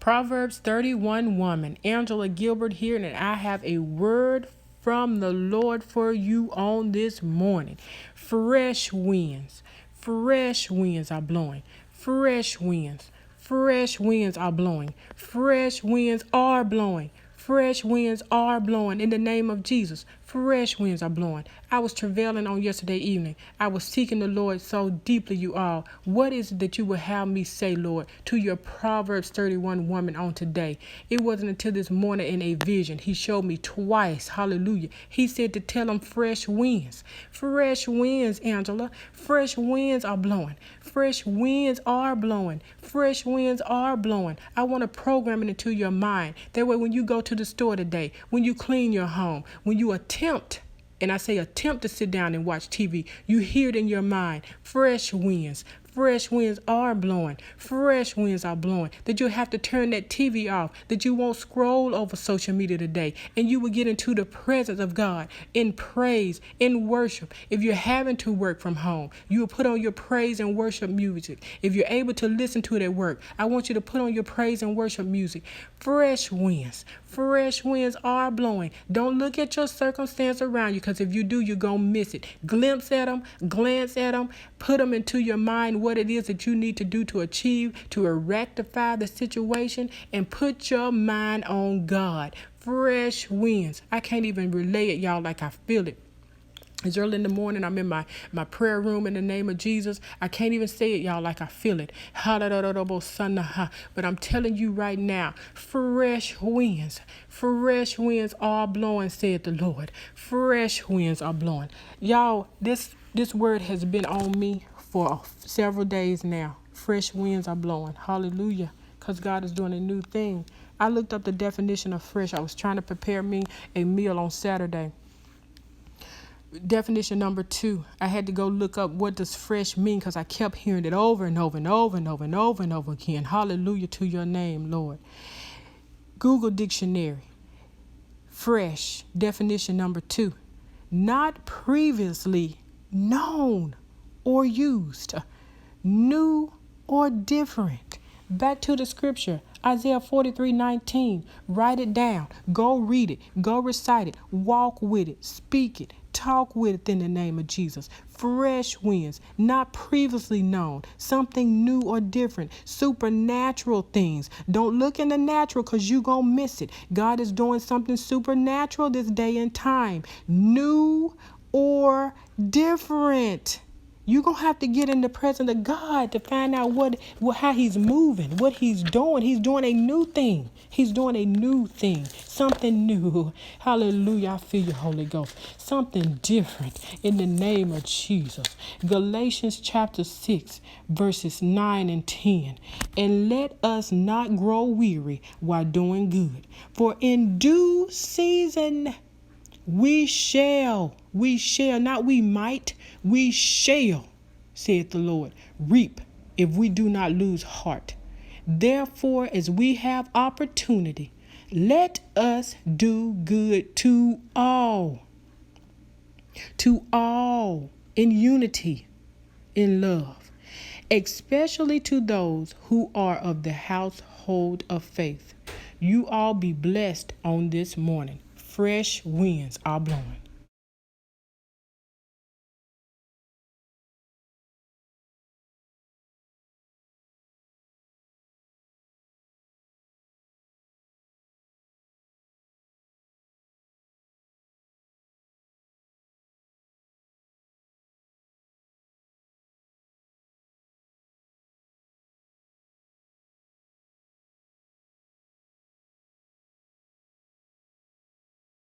Proverbs 31 woman, Angela Gilbert here, and I have a word from the Lord for you on this morning. Fresh winds are blowing. Fresh winds are blowing. Fresh winds are blowing. Fresh winds are blowing in the name of Jesus. Fresh winds are blowing. I was travailing on yesterday evening. I was seeking the Lord so deeply, you all. What is it that you would have me say, Lord, to your Proverbs 31 woman on today? It wasn't until this morning in a vision. He showed me twice. Hallelujah. He said to tell them fresh winds. Fresh winds, Angela. Fresh winds are blowing. Fresh winds are blowing. Fresh winds are blowing. I want to program it into your mind. That way when you go to the store today, when you clean your home, when you attempt, and I say attempt to sit down and watch TV, you hear it in your mind, fresh winds. Fresh winds are blowing. Fresh winds are blowing. That you'll have to turn that TV off. That you won't scroll over social media today. And you will get into the presence of God in praise, in worship. If you're having to work from home, you will put on your praise and worship music. If you're able to listen to it at work, I want you to put on your praise and worship music. Fresh winds. Fresh winds are blowing. Don't look at your circumstance around you, because if you do, you're going to miss it. Glimpse at them, glance at them, put them into your mind what it is that you need to do to achieve, to rectify the situation, and put your mind on God. Fresh winds. I can't even relay it, y'all, like I feel it. It's early in the morning. I'm in my prayer room in the name of Jesus. I can't even say it, y'all, like I feel it. But I'm telling you right now, fresh winds are blowing, said the Lord. Fresh winds are blowing. Y'all, this word has been on me for several days now. Fresh winds are blowing. Hallelujah. Because God is doing a new thing. I looked up the definition of fresh. I was trying to prepare me a meal on Saturday. Definition number 2, I had to go look up what does fresh mean, because I kept hearing it over and over and over and over and over and over again. Hallelujah to your name, Lord. Google Dictionary. Fresh, definition number 2, not previously known or used, new or different. Back to the scripture, Isaiah 43:19. Write it down. Go read it. Go recite it. Walk with it. Speak it. Talk with it in the name of Jesus. Fresh winds, not previously known, something new or different, supernatural things. Don't look in the natural, because you're going to miss it. God is doing something supernatural this day and time. New or different. You're going to have to get in the presence of God to find out how he's moving, what he's doing. He's doing a new thing. He's doing a new thing, something new. Hallelujah. I feel you, Holy Ghost. Something different in the name of Jesus. Galatians chapter 6, verses 9 and 10. And let us not grow weary while doing good, for in due season we shall, not we might, we shall, saith the Lord, reap if we do not lose heart. Therefore, as we have opportunity, let us do good to all, in unity, in love, especially to those who are of the household of faith. You all be blessed on this morning. Fresh winds are blowing.